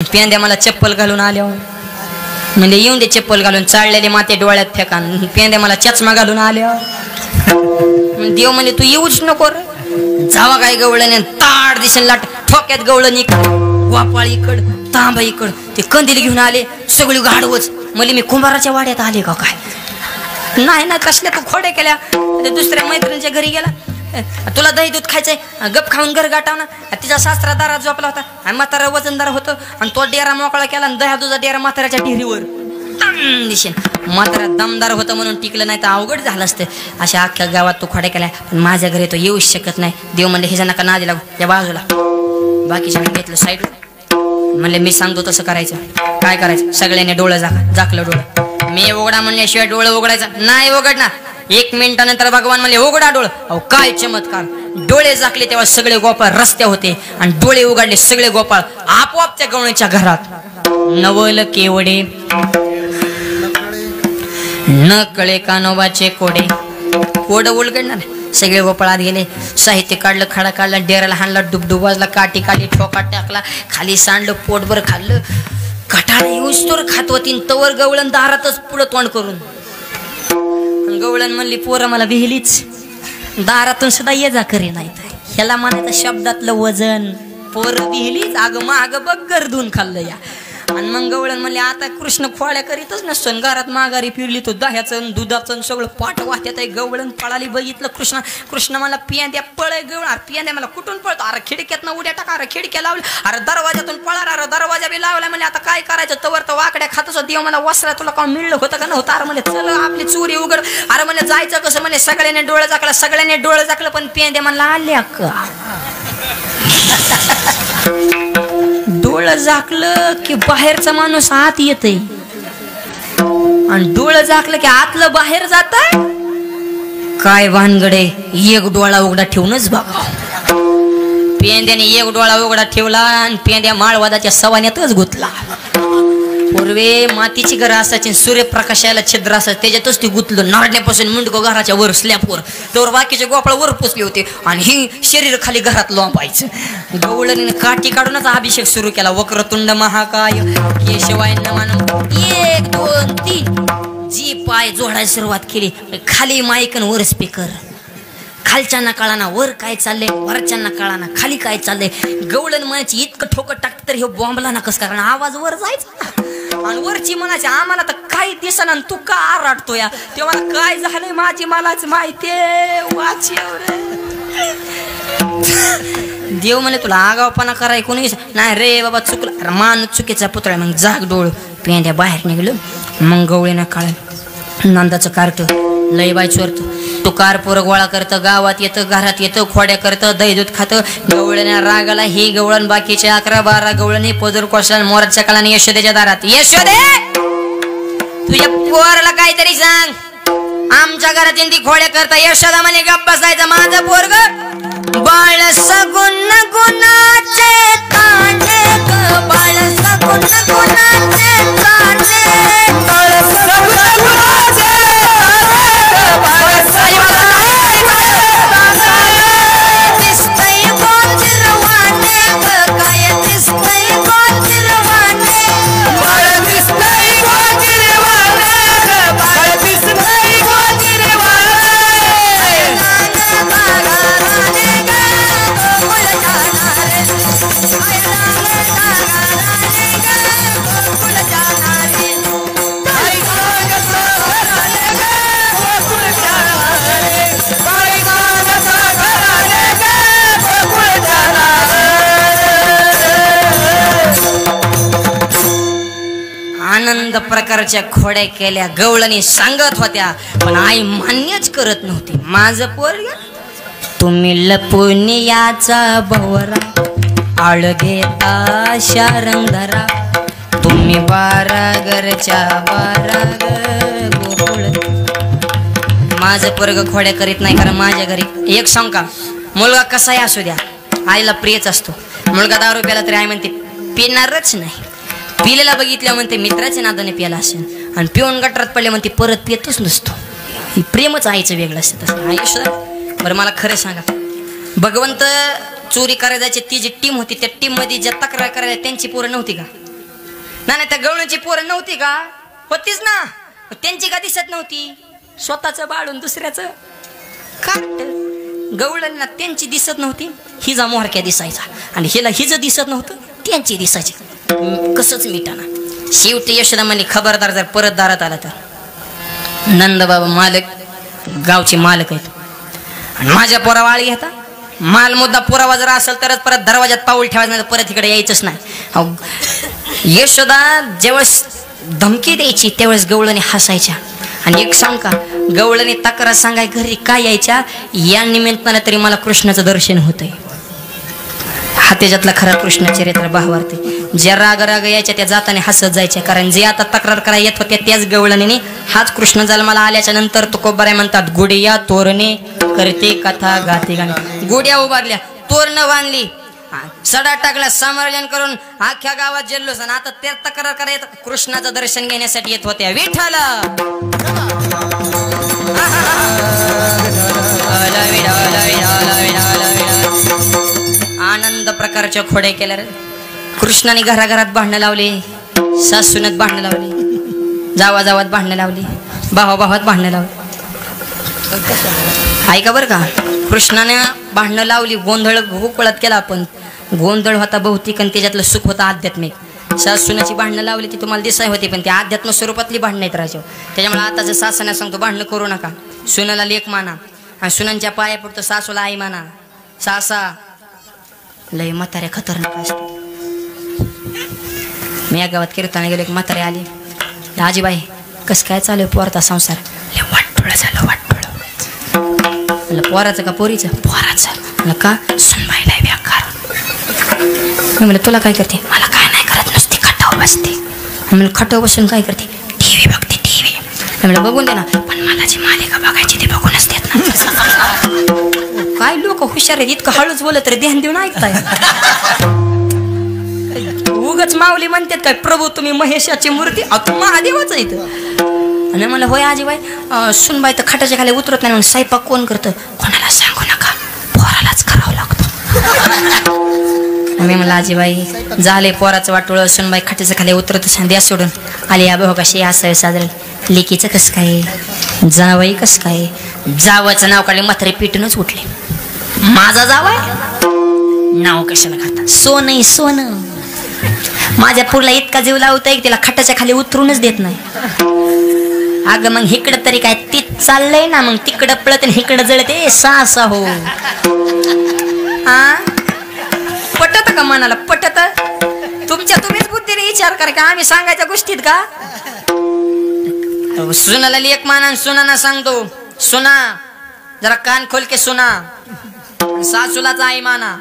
पेंद्या मला चप्पल घालून आल्या म्हणजे येऊन दे चप्पल घालून चाललेले माते डोळ्यात फेका पेंद्या मला चष्मा घालून आल्या देव म्हणजे तू येऊच नको जावा काय गवळण ताड दिसेल लाट ठोक्यात गवळण इकड गोपाळ इकड तांबा इकड ते कंदील घेऊन आले सगळी गाडवच म्हणजे मी कुंभाराच्या वाड्यात आले का काय नाही ना कसल्या तू खोड्या केल्या दुसऱ्या मैत्रिणीच्या घरी गेला तुला दही दूध खायचंय गप खाऊन घर गाठाव ना तिचा सासरा दारात झोपला होता आणि म्हातारा वजनदार होतं आणि तो डेरा मोकळा केला आणि दह्या दुधा डेरा म्हाताऱ्याच्या ढिरीवर दिशेन म्हातारा दमदार होतं म्हणून टिकलं नाही तर अवघड झालं असतं अशा अख्ख्या गावात तू खोड्या केल्या पण माझ्या घरी तो येऊच शकत नाही देव म्हणले ह्याच्या नका नादी लागू त्या बाजूला बाकीच्या घेतलं साईड म्हणले मी सांगतो तसं करायचं काय करायचं सगळ्यांनी डोळं झाकलं डोळं मी उघडा म्हणल्याशिवाय डोळं उघडायचं नाही उघडणार 1 मिनिटानंतर भगवान म्हणले उघडा डोळं अहो काय चमत्कार डोळे झाकले तेव्हा सगळे गोपाळ रस्ते होते आणि डोळे उघडले सगळे गोपाळ आपोआप त्या गवळीच्या घरात नवल केवडे न कळे कानोबाचे कोडे कोड उलगडणार सगळे गोपाळात गेले साहित्य काढलं खडा काढला डेराला हाणला डुबडुब वाजला काठी काढली ठोका टाकला खाली सांडलं पोटभर खाल्लं कटाळा येऊस तर खात होती तवर गवळण दारातच पुढं तोंड करून गवळण म्हणली पोरं मला भिलीच दारातून सुद्धा ये जा करी नाही ह्याला म्हणायचं शब्दातलं वजन पोरं भिलीच अगं माग बघ गर्दून खाल्लं या आणि मग गवळण म्हणले आता कृष्ण खोळ्या करीतच नसतो घरात माघारी फिरली तो दह्याचं दुधाचं सगळं पाठ वाहत्यात गवळण पळाली बघितलं कृष्ण मला पियांद्या पळय गवळ पियांद्या मला कुठून पळतो अरे खिडक्यातनं उड्या टाका अरे खिडक्या लावल्या अरे दरवाजातून पळा अरे दरवाजा बी लावला म्हणजे आता काय करायचं तवर तर वाकड्या खातच देव मला वसरा तुला कोण मिळलं होतं का नव्हतं अरे म्हणजे चल आपली चोरी उघड अरे म्हणजे जायचं कसं म्हणजे सगळ्यांनी डोळं झाकलं पण पियांद्या म्हणला आल्या का डोळं झाकलं की बाहेरचा माणूस आत येतय आणि डोळं झाकलं की आतलं बाहेर जात काय भानगडे एक डोळा उघडा ठेवूनच बघा पेंद्याने एक डोळा उघडा ठेवला आणि पेंद्या माळवादाच्या सवान्यातच गुतला पूर्वे मातीची घरं असायची सूर्यप्रकाशाला छिद्र असायचं त्याच्यातच ती गुतलं नारण्यापासून मुंडको घराच्या वर स्लॅपवर तर बाकीचे गोपाळ वर पोचले होते आणि ही शरीर खाली घरात लोंबायचं गवळणीने काठी काढूनच अभिषेक सुरू केला वक्रतुंड महाकाय केशवाय नमः 1 2 3 जी पाय जोडायला सुरुवात केली खाली माईक आणि वर स्पीकर खालच्यांना कळाना वर काय चाललंय वरच्यांना कळाना खाली काय चाललंय गवळण म्हणायची इतकं ठोकं टाकत तर हे बॉम्बला ना कसं कारण आवाज वर जायचा आणि वरची म्हणायची आम्हाला तर काही दिसना तू का आरडतो या तेव्हा काय झालंय माझी मलाच माहितीये वाच देव म्हणे तुला आगावपणा कराय कोणी नाही रे बाबा चुकला माणूस चुकीचा पुतळा मग जाग डोळ पेंड्या बाहेर निघलो मग गवळीनं काळ नंदाचं कार्ट लय बाय चोरतो तू कार पोरं गोळा करतं गावात येतं घरात येतं खोड्या करतं दही दूध खातं गवळण्या रागाला ही गवळण बाकीचे 11-12 गवळणी पदर कोसळण मोराच्या काळाने यशोदेच्या दारात यशोदे तुझ्या पोराला काहीतरी सांग आमच्या घरात ती खोड्या करता यशोदा म्हणे गप्प बसायचं माझं पोरग बाळ सगुण गुणाचे तांडे बाळ सगुण गुणाचे तांडे बाळ सगुण गुणाचे आनंद प्रकारच्या खोड्या केल्या गवळणी सांगत होत्या पण आई मान्यच करत नव्हती माझं पोरग तुम्ही लपून याचा भवरा आळ घेता शारंगधरा तुम्ही बारागरच्या बाराग गोकुळ माझं पोरग खोड्या करीत नाही कारण माझ्या घरी एक सांग का मुलगा कसाही असू द्या आईला प्रियच असतो मुलगा दारू प्याला तरी आई म्हणते पिणारच नाही पिलेला बघितल्या म्हणते मित्राच्या नादाने प्याला असेल आणि पिऊन गटारात पडले म्हणते परत पितच नसतो ही प्रेमच आईचं वेगळं असतं तसं आयुष्य बरं मला खरं सांगा भगवंत चोरी करायला जायची ती जी टीम होती त्या टीम मध्ये ज्या तक्रार करायला त्यांची पोरं नव्हती का नाही त्या गवळणीची पोरं नव्हती का? होतीच ना. त्यांची का दिसत नव्हती? स्वतःच बाळून दुसऱ्याचं काट. गवळणीला त्यांची दिसत नव्हती, हिजा मोहरक्या दिसायचा, आणि हिला हिज दिसत नव्हतं, त्यांची दिसायची. कसंच मिटाना. शेवटी यशोदा म्हणे खबरदार, जर परत दारात आला तर नंदबाबा मालक, गावचे मालक आहेत, आणि माझ्या पोरावा आळी घेता. माल मुद्दा पुरावा जर असेल तरच परत दरवाजात पाऊल ठेवायचं, नाही तर परत इकडे यायचंच नाही. यशोदा ज्यावेळेस धमकी द्यायची त्यावेळेस गवळणी हसायच्या. आणि एक सांग का, गवळणी तक्रार सांगाय घरी काय यायच्या, या निमित्तानं तरी मला कृष्णाचं दर्शन होतंय. हा त्याच्यातला खरा कृष्ण चरित्र भावार्थी. ज्या राग राग यायच्या त्या जाताने हसत जायच्या, कारण जे आता तक्रार करायला येत होत्या त्याच गवळणीने हाच कृष्ण जन्माला आल्याच्या नंतर तुकोबाराय म्हणतात, गुडिया तोरणे करते कथा गाते गाणे. गुड्या उभारल्या, तोरणं बांधली, सडा टाकला, समर्जन करून अख्ख्या गावात जल्लोष. आणि आता त्या तक्रार करायला कृष्णाचं दर्शन घेण्यासाठी येत होत्या. विठ्ठल आनंद प्रकारच्या खोड्या केल्या. कृष्णाने घराघरात भांडणं लावले, सासूनात भांडणं लावली, जावाजावात भांडणं लावली, भावाभावात भांडणं लावली. ऐका बरं का, कृष्णाने भांडणं लावली, गोंधळ गोकुळात केला, पण गोंधळ होता भौतिक आणि त्याच्यातलं सुख होतं आध्यात्मिक. सासूनाची भांडणं लावली ती तुम्हाला दिसाय होती, पण ती अध्यात्म स्वरूपातली भांडणं आहेत राजा. त्याच्यामुळे आताचं सासना सांगतो, भांडणं करू नका. सुनाला लेख माना आणि सुनांच्या पाया पडतो, सासूला आई माना. सासा लय म्हाताऱ्या खतरनाक असते. मी या गावात कीर्तनाला गेलो, एक म्हातारे आली, आजीबाई कसं काय चालू पोरता संसार? वाटोळं झालं, वाटोळं. म्हणलं पोराचं का पोरीचं? पोराचं. म्हणलं का? सुनबाईला व्याकार. मी म्हणलं तुला काय करते? मला काय नाही करत, नुसती खटाव बसते. म्हणलं खटाव बसून काय करते? टीव्ही बघते, टीव्ही. म्हणलं बघून दे ना, पण मला जी मालिका बघायची ते बघूनच देत ना. काय लोक हुशार आहेत, इतकं हळूच बोलत तरी ध्यान देऊन ऐकताय. उगच माऊली म्हणतात काय, प्रभू तुम्ही महेशाची मूर्ती, महादेवाच इथं. आणि मला होय आजीबाई, सुनबाई तर खटाच्या खाली उतरत नाही, म्हणून स्वयंपाक कोण करतं? कोणाला सांगू नका, पोरालाच करावं लागतं. मी म्हणलं आजीबाई झाले पोराचं वाटोळं, सुनबाई खटाच्या खाली उतरत द्या सोडून. आली आबा कशी असं साजरं. लेकीचं कसं काय, जावई कसं काय? जावाचं नाव काढले म्हातारे पिटूनच उठले. माझा जावाय नाव कशाला खाता? सोनं सोनं. माझ्या पुरला इतका जीव लावता की तिला खटाच्या खाली उतरूनच देत नाही. अगं मग इकडं तरी काय तीच चाललंय ना, मग तिकडं पळत आणि इकडं जळते. सासा हो हा पटत का मनाला? पटत? तुमच्या तुम्हीच बुद्धीने विचार करा का आम्ही सांगायच्या गोष्टीत का? सुनाला लेक माना, सुनाना सांगतो, सुना जरा कान खोल के सुना. सासूलाच आई माना.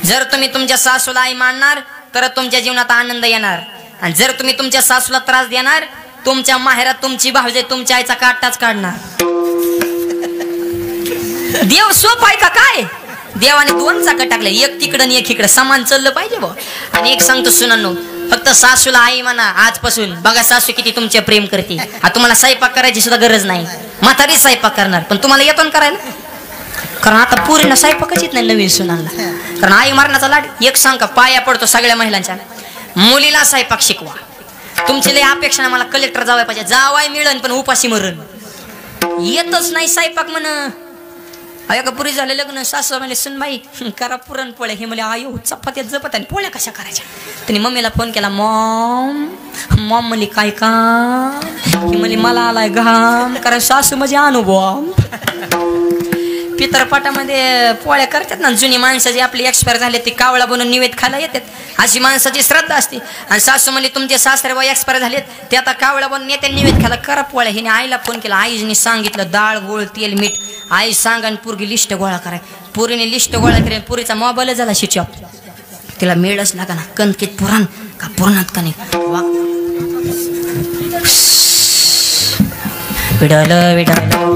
जर तुम्ही तुमच्या सासूला आई मानणार तर तुमच्या जीवनात आनंद येणार, आणि जर तुम्ही तुमच्या सासूला त्रास देणार तुमच्या माहेरात तुमची भावजे तुमच्या आईचा काटाच काढणार. देव सोप आहे का काय? देवाने दोन चाकं टाकले, एक तिकडं आणि एक इकडं, समान चाललं पाहिजे बा. आणि एक सांगतो सुनांनो, फक्त सासूला आई म्हणा आजपासून. बघा सासू किती तुमचे प्रेम करते. तुम्हाला स्वयंपाक करायची सुद्धा गरज नाही, म्हातारी स्वयंपाक करणार, पण तुम्हाला येतो ना करायला. कारण आता पुरीला स्वयंपाकच येत नाही नवीन सुनांना, कारण आई मारण्याचा लाड. एक सांग का, पाया पडतो सगळ्या महिलांच्या, मुलीला स्वयंपाक शिकवा. तुमची लय अपेक्षा ना मला कलेक्टर जावाय पाहिजे, जावाय मिळन पण उपाशी मरण. येतच नाही स्वयंपाक म्हण. का पुरी झाले लग्न, सासू म्हणले सुनबाई करा पुरणपोळ्या. हे म्हणले आयो चपात्यात जपत आणि पोळ्या कशा करायच्या? त्यांनी मम्मीला फोन केला, मॉम. मॉम म्हणली काय काम? ही म्हणली मला आलाय घाम, कारण सासू म्हणजे अनुभव. पितरपाटामध्ये पोळ्या करतात ना, जुनी माणसं जी आपली एक्सपायर झाले ती कावळा बनवून निवेद खायला येतात, अशी माणसाची श्रद्धा असते. आणि सासू म्हणली तुमचे सासरे बाई एक्सपायर झालेत, ते आता कावळा बनवून येते निवेद खायला, करा पोळ्या. हिने आईला फोन केला, आईने सांगितलं डाळ गोळ तेल मीठ. आई सांगा आणि पोरगी लिस्ट गोळा कराय. पोरीने लिस्ट गोळा केली, पुरीचा मोबाईल झाला स्विच ऑफ. तिला मिळच लागा ना, कणकीत पुराण का पुराणात का नाही विडलं विडलं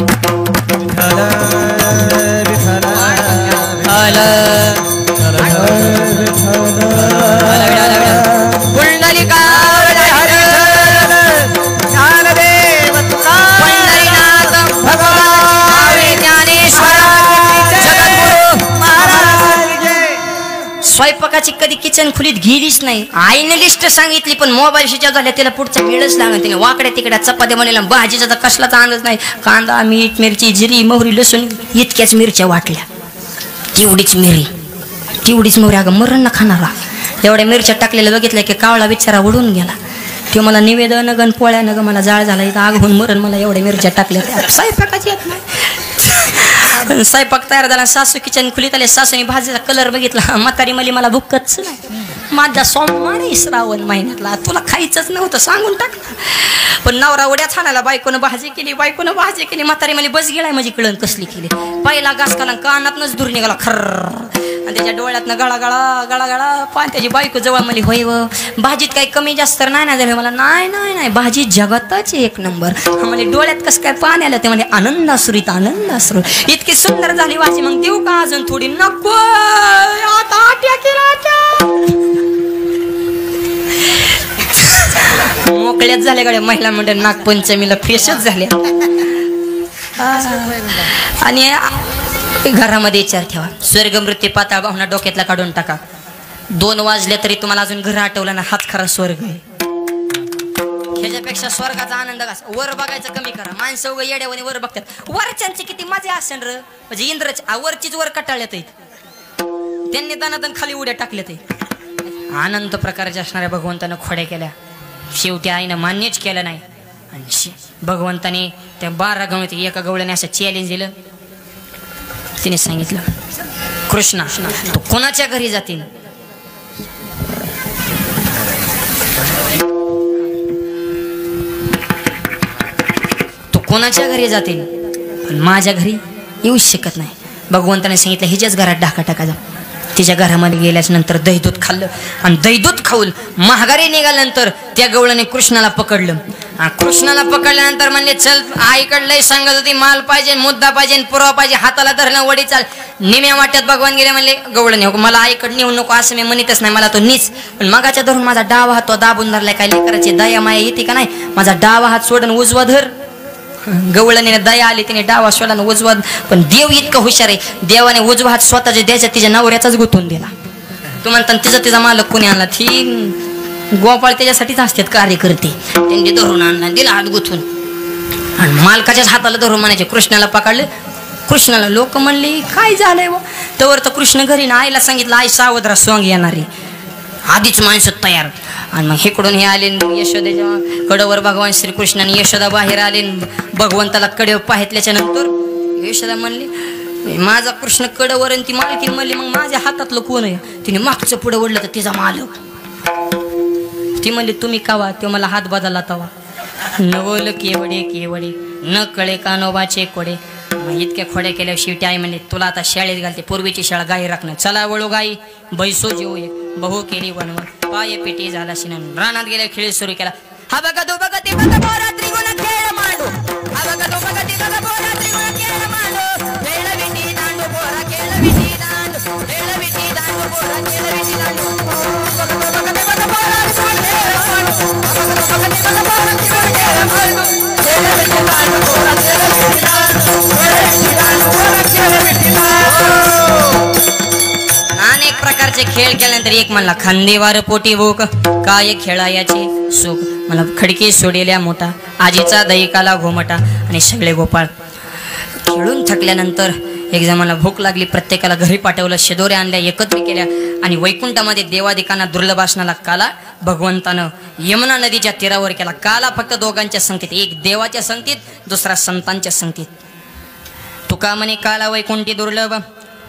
स्वतःची कधी किचन खोलीत गेलीच नाही. आईने लिस्ट सांगितली पण मोबाईल शिचा झाल्या तिला पुढचा वेळच लागला. तिने वाकड्या तिकड्या चपात्या बनवल्या. भाजीचा तर कसलाच अंदाज नाही. कांदा मीठ मिरची जिरी मोहरी लसूण इतक्याच मिरच्या वाटल्या. तेवढीच मिरी तेवढीच मोहरी. अगं मरण ना खाणारा एवढ्या मिरच्या टाकलेल्या बघितल्या की कावळा बिचारा उडून गेला. ते मला निवेदन गण पोळ्या न ग मला जाळ झाला. इथं आग होऊन मरण मला एवढ्या मिरच्या टाकल्या. स्वयंपाकाची येत नाही. स्वयंपाक तयार झाला. सासू किचन खुलीत आले. सासूने भाजीचा कलर बघितला. म्हातारी मला भुकच नाही. माझा सोमवार श्रावण महिन्यातला तुला खायचंच नव्हतं सांगून टाकलं. पण नवरा उड्या छानाला बायकोनं भाजी केली. बायकोनं भाजी केली. म्हातारी मला बस गेलाय माझी कळण कसली केली. पहिला घास खाला कानातनच दूर निघाला खर्र आणि त्याच्या डोळ्यातनं गळा गळा गळा गळा पान. त्याची बायको जवळ मला होय व भाजीत काही कमी जास्त नाही ना झालं. मला नाही नाही नाही भाजी जगातच एक नंबर. मला डोळ्यात कसं काय पाणी आलं. ते म्हणजे आनंदाश्रूत आनंदाश्रू इतकी सुंदर झाली भाजी. मग देऊ का अजून थोडी. नको आता मोकळ्याच झाल्या गाड्या. महिला मंडळ नागपंचमीला फ्रेशच झाल्या. आणि घरामध्ये विचार ठेवा. स्वर्ग मृत्यू पाताळ भावना डोक्यातला काढून टाका. 2 वाजले तरी तुम्हाला अजून घर आठवलं ना हाच खरा स्वर्ग आहे. ह्याच्यापेक्षा स्वर्गाचा आनंद कसा. वर बघायचं कमी करा. माणसं उगा येड्यावानी वर बघतात. वरच्यांचे किती मजा असेल र. म्हणजे इंद्रच वरचीच वर कटाळल्यात. त्यांनी दानादन खाली उड्या टाकल्यात. अनंत प्रकारच्या असणाऱ्या भगवंतानं खोड्या केल्या. शेवटी आईनं मान्यच केलं नाही. आणि भगवंताने त्या 12 गवळ्यात एका गवळ्याने असं चॅलेंज दिलं. तिने सांगितलं कृष्णा तू कोणाच्या घरी जातील. तू कोणाच्या घरी जातील पण माझ्या घरी येऊच शकत नाही. भगवंताने सांगितलं हिच्याच घरात ढाका टाका जा. तिच्या घरामध्ये गेल्याच नंतर दहीदूत खाल्लं. आणि दहीदूत खाऊन महागारी निघाल्यानंतर त्या गवळ्याने कृष्णाला पकडलं. कृष्णाला पकडल्यानंतर म्हणले चल आईकडलंही सांगत होती माल पाहिजे मुद्दा पाहिजे पुरावा पाहिजे. हाताला धरणं वडी चाल. निम्या वाट्यात भगवान गेले. म्हणले गवळण नेऊ मला आईकडे नेऊ नको असं मी म्हणतच नाही. मला तो नीच पण मगाच्या धरून माझा डावा हात तो दाबून धरलाय. काय लेकराची दया माया येते का नाही. माझा डावा हात सोडून उजवा धर. गवळणीने दया आली. तिने डावा सोडला उजवा. पण देव इतकं हुशार आहे. देवाने उजवा हात स्वतःच्या द्यायचा तिच्या नवऱ्याचाच गुंतवून दिला. तू म्हणता तिचा मालक कोणी आणला. ती गोपाळ त्याच्यासाठीच असतात कार्यकर्ते. त्यांनी धरून आणला दिला हात गुंतवून. आणि मालकाच्याच हाताला धरून म्हणायचे कृष्णाला पकडले. कृष्णाला लोक म्हणले काय झालंय व. तवर तर कृष्ण घरी ना आईला सांगितलं आई सावधरा सोंग येणारी. आधीच माणसं तयार. आणि मग इकडून हे आले यशोदेच्या कडेवर भगवान श्रीकृष्णाने यशोदा बाहेर आले. भगवंताला कडे पाहितल्याच्या नंतर यशोदा म्हणली माझा कृष्ण कडवर. आणि ती मालकी म्हणली मग माझ्या हातातलं कोण आहे. तिने मागचं पुढे ओढलं तर तिचा मालक. ती म्हणली तुम्ही कावा. तो मला हात बदलला तवा. नवल केवडे केवडे न कळे कानोबाचे कोडे. इतक्या खोड्या केल्या. शेवटी आई म्हणले तुला आता शाळेत घालते. पूर्वीची शाळा गाई राखणं. चला वळू गाई बैसो जेव एक बहु केली वनवन पाय पेटी झाला शिनन. रानात गेल्या खेळ सुरू केला. हा बघा दो बघा ते बघा बोरा त्रिगुण खेळ मांडू. हा बघा दो बघा ते बघा बोरा त्रिगुण खेळ मांडू. खेळ विटी दांडू बोरा खेळ विटी दांडू. खेळ विटी दांडू बोरा खेळ विटी दांडू. बघा ते बघा बोरा त्रिगुण खेळ मांडू. बघा ते बघा बोरा त्रिगुण खेळ मांडू. खेळ विटी दांडू बोरा खेळ विटी दांडू. अनेक प्रकारचे खेळ केल्यानंतर एक म्हणला खांदेवार पोटी भूक काय खेळायाचे सुख. मला खडकी सोडेल्या मोठा आजीचा दैकाला घोमटा. आणि सगळे गोपाळ खेळून थकल्यानंतर एक जमाला भूक लागली. प्रत्येकाला घरी पाठवलं. शेदोऱ्या आणल्या एकत्र केल्या. आणि वैकुंठामध्ये देवादिकांना दुर्लभ असणारा काला भगवंतानं यमुना नदीच्या तीरावर केला. काला फक्त दोघांच्या संगतीत. एक देवाच्या संगतीत दुसरा संतांच्या संगतीत. तुका म्हणे काला वैकुंठी दुर्लभ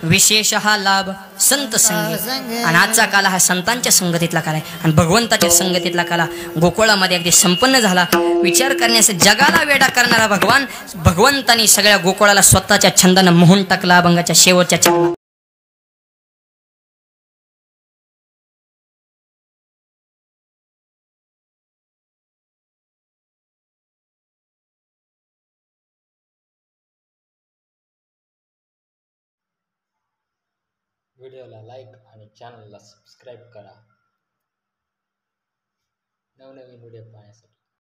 विशेष हा लाभ संत संगीत. आणि आजचा काला हा संतांच्या संगतीतला काला आहे. आणि भगवंताच्या संगतीतला काला गोकुळामध्ये अगदी संपन्न झाला. विचार करण्यास जगाला वेडा करणारा भगवंतानी सगळ्या गोकुळाला स्वतःच्या छंदानं मोहून टाकला. अभंगाच्या शेवटच्या चरणात व्हिडिओला लाईक आणि चॅनलला सबस्क्राईब करा नवनवीन व्हिडिओ पाहण्यासाठी.